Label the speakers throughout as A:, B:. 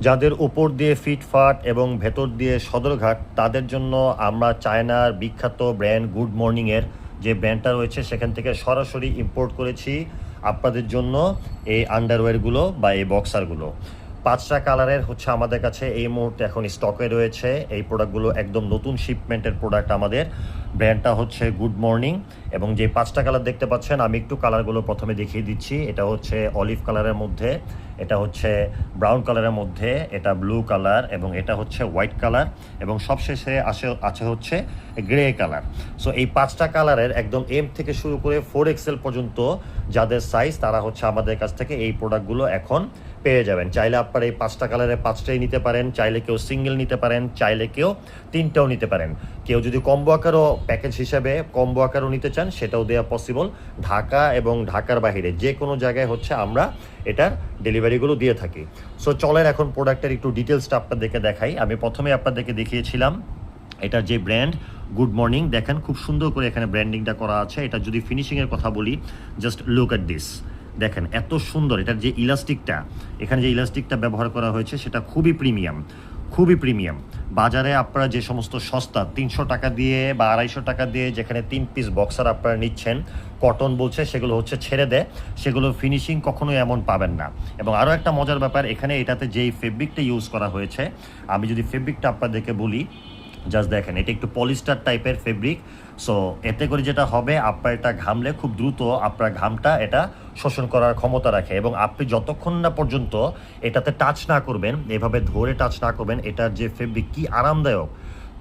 A: যাদের উপর দিয়ে ফিটফাট এবং ভেতর দিয়ে সদরঘাট, তাদের জন্য আমরা চায়নার বিখ্যাত ব্র্যান্ড গুড মর্নিংয়ের যে ব্র্যান্ডটা রয়েছে সেখান থেকে সরাসরি ইম্পোর্ট করেছি আপনাদের জন্য এই আন্ডারওয়্যারগুলো বা এই বক্সারগুলো। 5টা কালারের হচ্ছে আমাদের কাছে এই মুহূর্তে এখন স্টকে রয়েছে। এই প্রোডাক্টগুলো একদম নতুন শিপমেন্টের প্রোডাক্ট আমাদের। ব্র্যান্ডটা হচ্ছে গুড মর্নিং এবং যে 5টা কালার দেখতে পাচ্ছেন আমি একটু কালারগুলো প্রথমে দেখিয়ে দিচ্ছি। এটা হচ্ছে অলিভ কালারের মধ্যে, এটা হচ্ছে ব্রাউন কালারের মধ্যে, এটা ব্লু কালার এবং এটা হচ্ছে হোয়াইট কালার এবং সবশেষে আছে হচ্ছে গ্রে কালার। সো এই 5টা কালারের একদম এম থেকে শুরু করে 4XL পর্যন্ত যাদের সাইজ, তারা হচ্ছে আমাদের কাছ থেকে এই প্রোডাক্টগুলো এখন পেয়ে যাবেন। চাইলে আপনারা এই 5টা কালারের 5টাই নিতে পারেন, চাইলে কেউ সিঙ্গেল নিতে পারেন, চাইলে কেউ 3টাও নিতে পারেন। কেউ যদি কম্বো আকারও প্যাকেজ হিসাবে কম্বো আকারও নিতে চান সেটাও দেওয়া পসিবল। ঢাকা এবং ঢাকার বাইরে যে কোনো জায়গায় হচ্ছে আমরা এটার ডেলিভারিগুলো দিয়ে থাকি। সো চলেন এখন প্রোডাক্টের একটু ডিটেলসটা আপনাদেরকে দেখাই। আমি প্রথমে আপনাদেরকে দেখিয়েছিলাম এটার যে ব্র্যান্ড গুড মর্নিং, দেখেন খুব সুন্দর করে এখানে ব্র্যান্ডিংটা করা আছে। এটা যদি ফিনিশিংয়ের কথা বলি, জাস্ট লুক অ্যাট দিস, দেখেন এত সুন্দর। এটার যে ইলাস্টিকটা, এখানে যে ইলাস্টিকটা ব্যবহার করা হয়েছে সেটা খুবই প্রিমিয়াম, খুবই প্রিমিয়াম। বাজারে আপনারা যে সমস্ত সস্তা 300 টাকা দিয়ে বা 250 টাকা দিয়ে যেখানে 3 পিস বক্সার আপনারা নিচ্ছেন, কটন বলছে, সেগুলো হচ্ছে ছেড়ে দেয়, সেগুলো ফিনিশিং কখনোই এমন পাবেন না। এবং আরও একটা মজার ব্যাপার, এখানে এটাতে যেই ফেব্রিকটা ইউজ করা হয়েছে, আমি যদি ফেব্রিকটা আপনাদেরকে বলি, জাস্ট দেখেন এটা একটু পলিস্টার টাইপের ফেব্রিক। সো এতে করে যেটা হবে, আপনার এটা ঘামলে খুব দ্রুত আপনার ঘামটা এটা শোষণ করার ক্ষমতা রাখে এবং আপনি যতক্ষণ না পর্যন্ত এটাতে টাচ না করবেন, এভাবে ধরে টাচ না করবেন, এটার যে ফেব্রিক কি আরামদায়ক,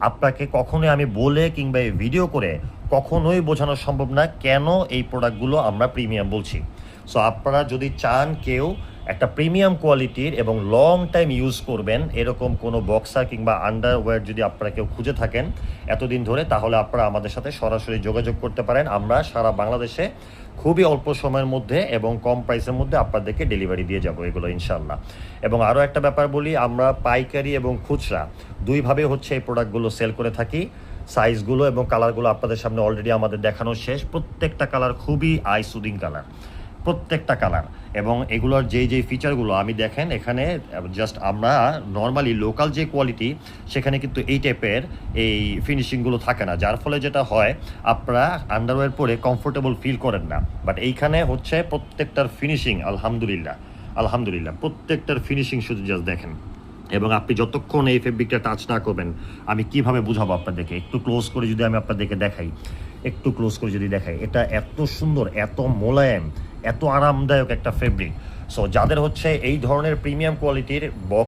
A: আপনাকে কখনোই আমি বলে কিংবা এই ভিডিও করে কখনোই বোঝানো সম্ভব না কেন এই প্রোডাক্টগুলো আমরা প্রিমিয়াম বলছি। সো আপনারা যদি চান কেউ একটা প্রিমিয়াম কোয়ালিটির এবং লং টাইম ইউজ করবেন এরকম কোনো বক্সার কিংবা আন্ডারওয়্যার যদি আপনারা কেউ খুঁজে থাকেন এতদিন ধরে, তাহলে আপনারা আমাদের সাথে সরাসরি যোগাযোগ করতে পারেন। আমরা সারা বাংলাদেশে খুবই অল্প সময়ের মধ্যে এবং কম প্রাইসের মধ্যে আপনাদেরকে ডেলিভারি দিয়ে যাব এগুলো ইনশাল্লাহ। এবং আরও একটা ব্যাপার বলি, আমরা পাইকারি এবং খুচরা দুইভাবে হচ্ছে এই প্রোডাক্টগুলো সেল করে থাকি। সাইজগুলো এবং কালারগুলো আপনাদের সামনে অলরেডি আমাদের দেখানো শেষ। প্রত্যেকটা কালার খুবই আই সুদিং কালার, প্রত্যেকটা কালার। এবং এগুলোর যেই ফিচারগুলো আমি দেখেন এখানে, জাস্ট আমরা নর্মালি লোকাল যে কোয়ালিটি সেখানে কিন্তু এই টাইপের এই ফিনিশিংগুলো থাকে না, যার ফলে যেটা হয় আপনারা আন্ডারওয়্যার পরে কমফোর্টেবল ফিল করেন না। বাট এইখানে হচ্ছে প্রত্যেকটার ফিনিশিং আলহামদুলিল্লাহ, আলহামদুলিল্লাহ প্রত্যেকটার ফিনিশিং শুধু জাস্ট দেখেন। এবং আপনি যতক্ষণ এই ফেব্রিকটা টাচ না করবেন, আমি কিভাবে বুঝাবো আপনাদেরকে, একটু ক্লোজ করে যদি আমি আপনাদেরকে দেখাই, একটু ক্লোজ করে যদি দেখাই, এটা এত সুন্দর, এত মোলায়েম, এত আরামদায়ক একটা ফেব্রিক। সো যাদের হচ্ছে এই ধরনের প্রিমিয়াম কোয়ালিটির